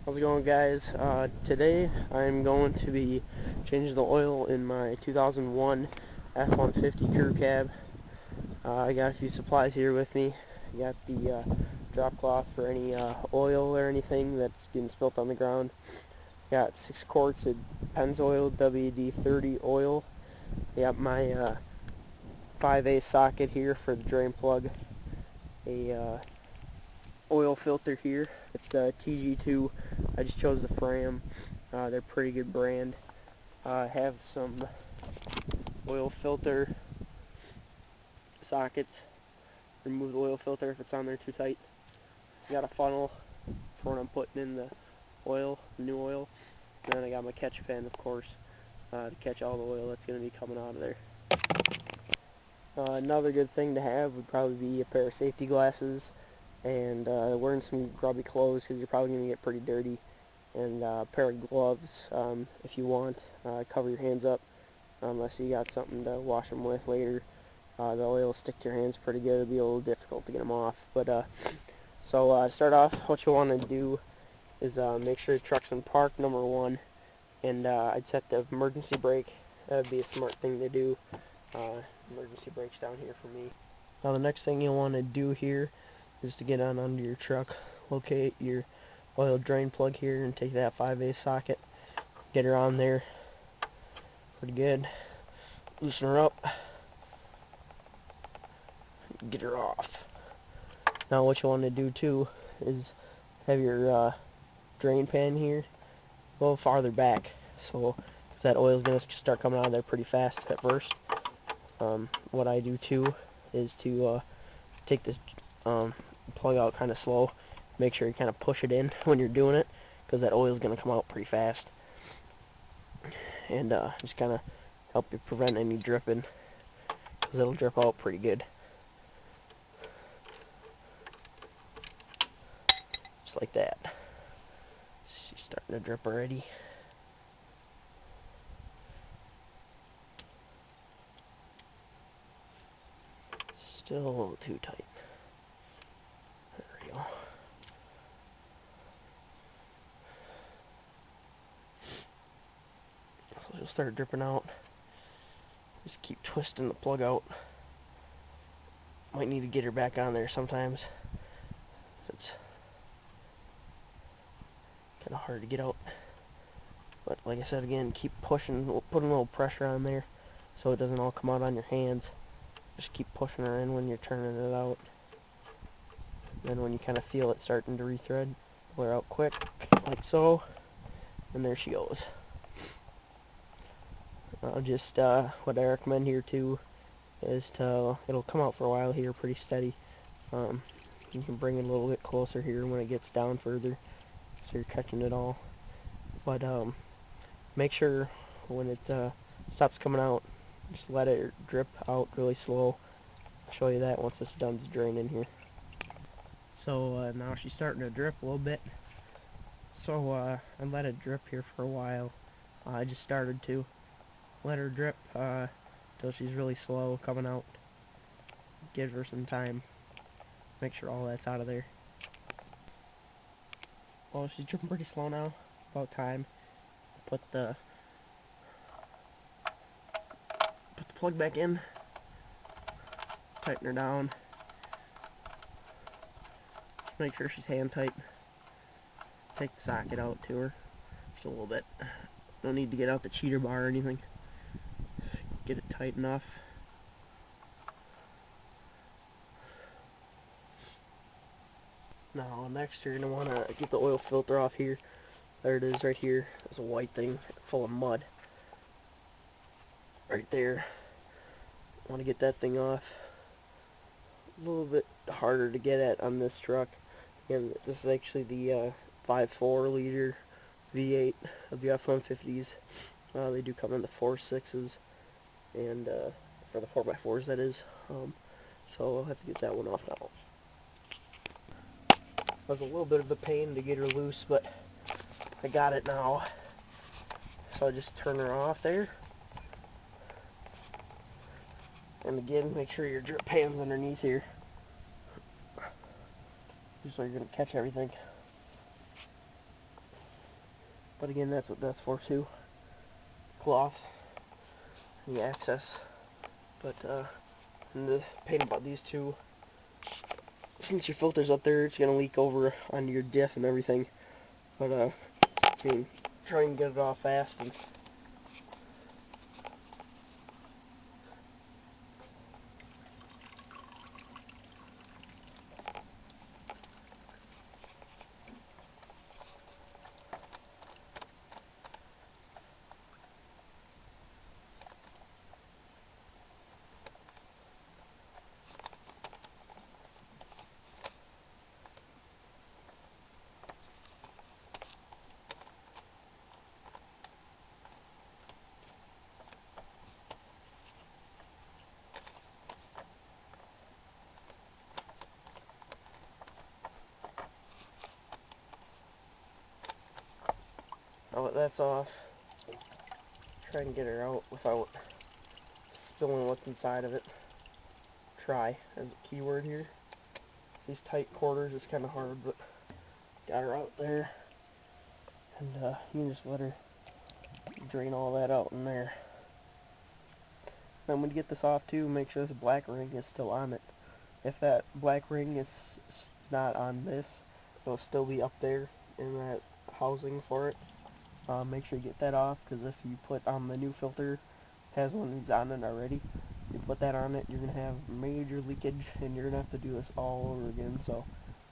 How's it going, guys? Today I'm going to be changing the oil in my 2001 F150 crew cab. I got a few supplies here with me. I got the drop cloth for any oil or anything that's getting spilt on the ground. Got 6 quarts of Pennzoil WD-30 oil. I got my 5A socket here for the drain plug. A oil filter here. It's the TG2. I just chose the Fram. They're a pretty good brand. I have some oil filter sockets. Remove the oil filter if it's on there too tight. Got a funnel for when I'm putting in the oil, new oil. And then I got my catch pen, of course, to catch all the oil that's going to be coming out of there. Another good thing to have would probably be a pair of safety glasses and wearing some grubby clothes because you're probably going to get pretty dirty, and a pair of gloves if you want. Cover your hands up unless you got something to wash them with later. The oil will stick to your hands pretty good. It'll be a little difficult to get them off. But to start off, what you want to do is make sure your truck's in park, number one, and I'd set the emergency brake. That would be a smart thing to do. Emergency brake's down here for me. Now the next thing you'll want to do here is to get on under your truck, locate your oil drain plug here and take that 5A socket, get her on there pretty good, loosen her up, get her off. Now what you want to do too is have your drain pan here a little farther back, so that oil is going to start coming out of there pretty fast at first. What I do too is to take this plug out kind of slow. Make sure you kind of push it in when you're doing it, because that oil is going to come out pretty fast, and just kind of help you prevent any dripping, because it'll drip out pretty good, just like that. She's starting to drip already. Still a little too tight. There we go. So it'll start dripping out. Just keep twisting the plug out. Might need to get her back on there sometimes. It's kind of hard to get out. But like I said again, keep pushing, putting a little pressure on there so it doesn't all come out on your hands. Just keep pushing her in when you're turning it out. Then when you kind of feel it starting to rethread, pull her out quick, like so, and there she goes. What I recommend here too is it'll come out for a while here pretty steady. You can bring it a little bit closer here when it gets down further, so you're catching it all. But make sure when it stops coming out, just let it drip out really slow. I'll show you that once it's done draining here. So now she's starting to drip a little bit. So I let it drip here for a while. I just started to let her drip till she's really slow coming out. Give her some time. Make sure all that's out of there. Well, she's dripping pretty slow now. About time. Put the plug back in. Tighten her down. Make sure she's hand tight. Take the socket out to her just a little bit. No need to get out the cheater bar or anything. Get it tight enough. Now next you're going to want to get the oil filter off here. There it is right here. There's a white thing full of mud. Right there. Want to get that thing off. A little bit harder to get at on this truck. Again, this is actually the 5.4 liter V8 of the F150s. They do come in the 4.6s, and for the 4x4s that is. So I'll have to get that one off now. It was a little bit of a pain to get her loose, but I got it now. So I just turn her off there. And again, make sure your drip pan's underneath here, just so you're going to catch everything. But again, that's what that's for too. Cloth, the access. But and the pain about these two, since your filter's up there, it's gonna leak over onto your diff and everything. But I mean, try and get it off fast. And now that that's off, try and get her out without spilling what's inside of it. Try as a keyword here. These tight quarters is kind of hard, but got her out there, and you can just let her drain all that out in there. Then when you get this off too, make sure this black ring is still on it. If that black ring is not on this, it'll still be up there in that housing for it. Make sure you get that off, because if you put on the new filter, has one of these on it already, you put that on it, you're going to have major leakage, and you're going to have to do this all over again. So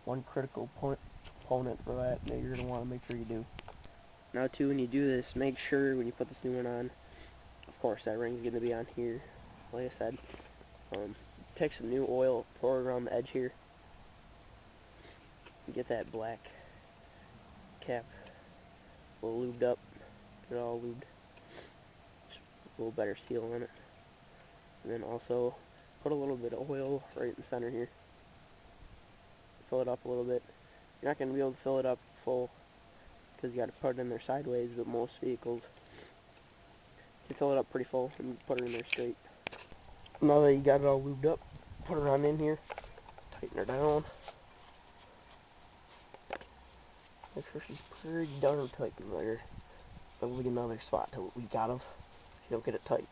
one critical component for that you're going to want to make sure you do. Now too, when you do this, make sure when you put this new one on, of course that ring's going to be on here, like I said. Take some new oil, pour it around the edge here, get that black cap a little lubed up, get it all lubed, just a little better seal on it. And then also put a little bit of oil right in the center here, fill it up a little bit. You're not going to be able to fill it up full because you got to put it in there sideways, but most vehicles you fill it up pretty full and put it in there straight. Now that you got it all lubed up, put her on in here, tighten her down. Make sure she's pretty darn tight in there. There'll be another spot to leak out of if you don't get it tight.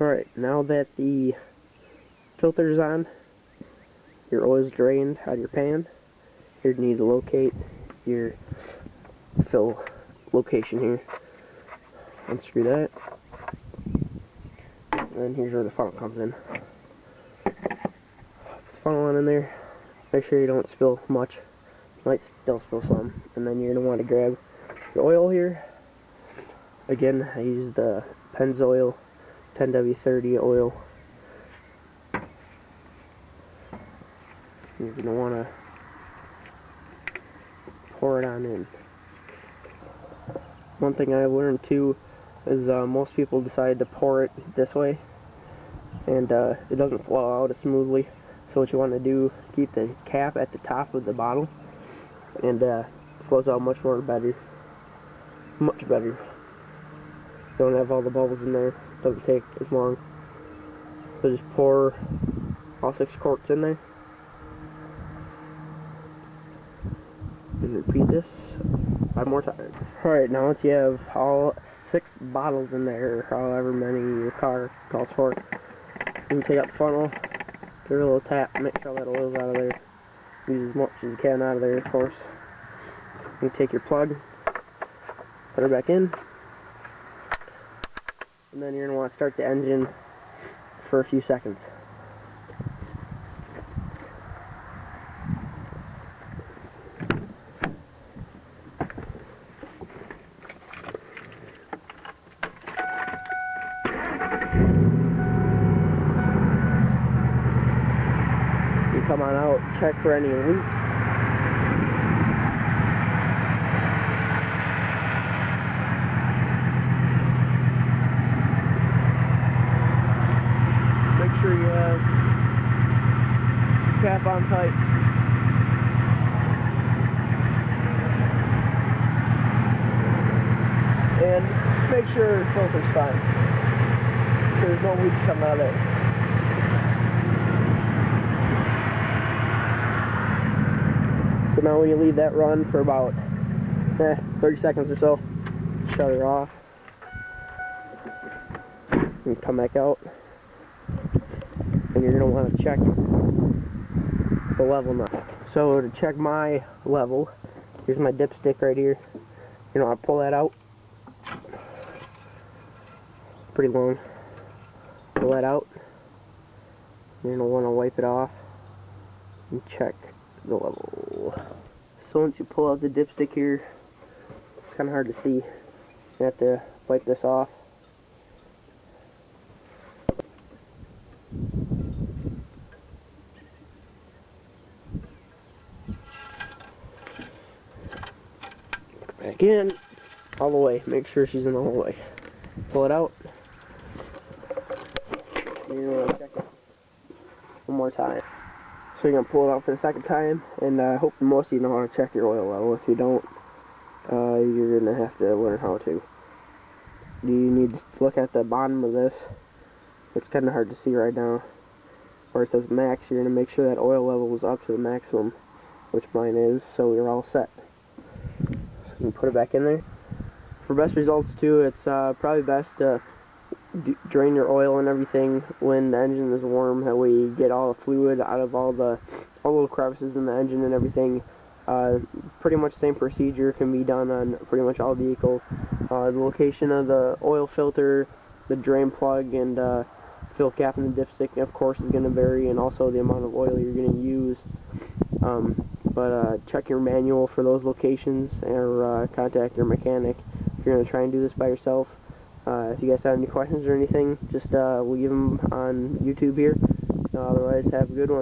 Alright, now that the filter's on, your oil's drained out of your pan, you need to locate your fill location here. Unscrew that. And then here's where the funnel comes in. Put the funnel on in there. Make sure you don't spill much. Might still spill some. And then you're going to want to grab your oil here. Again, I used the Pennzoil 10W30 oil. You're going to want to pour it on in. One thing I've learned too is most people decide to pour it this way, and it doesn't flow out as smoothly. So what you want to do, keep the cap at the top of the bottle, and it flows out much better. Much better. Don't have all the bubbles in there. Doesn't take as long. So just pour all 6 quarts in there. And repeat this 5 more times. Alright, now once you have all 6 bottles in there, or however many your car calls for, you can take out the funnel, give it a little tap, make sure all that oil's out of there. Use as much as you can out of there, of course. You can take your plug, put her back in, and then you're going to want to start the engine for a few seconds. You come on out, check for any leaks. Make sure you have cap on tight. And make sure the filter's fine. There's no leaks coming out of it. So now when you leave that run for about 30 seconds or so. Shut her off. And come back out. And you're going to want to check the level now. So to check my level, here's my dipstick right here. You know, I pull that out. Pretty long. Pull that out. You're going to want to wipe it off and check the level. So once you pull out the dipstick here, it's kind of hard to see. You have to wipe this off. Back in, all the way. Make sure she's in all the way. Pull it out. You're going to check it one more time. So you're going to pull it out for the second time, and I hope most of you know how to check your oil level. If you don't, you're going to have to learn how to. You need to look at the bottom of this. It's kind of hard to see right now. Where it says max, you're going to make sure that oil level is up to the maximum, which mine is, so you're all set. So you can put it back in there. For best results too, it's probably best to drain your oil and everything when the engine is warm. That way you get all the fluid out of all the little crevices in the engine and everything. Pretty much the same procedure can be done on pretty much all vehicles. The location of the oil filter, the drain plug, and fill cap and the dipstick, of course, is going to vary, and also the amount of oil you're going to use. But check your manual for those locations, or contact your mechanic if you're going to try and do this by yourself. If you guys have any questions or anything, just leave them on YouTube here. Otherwise, have a good one.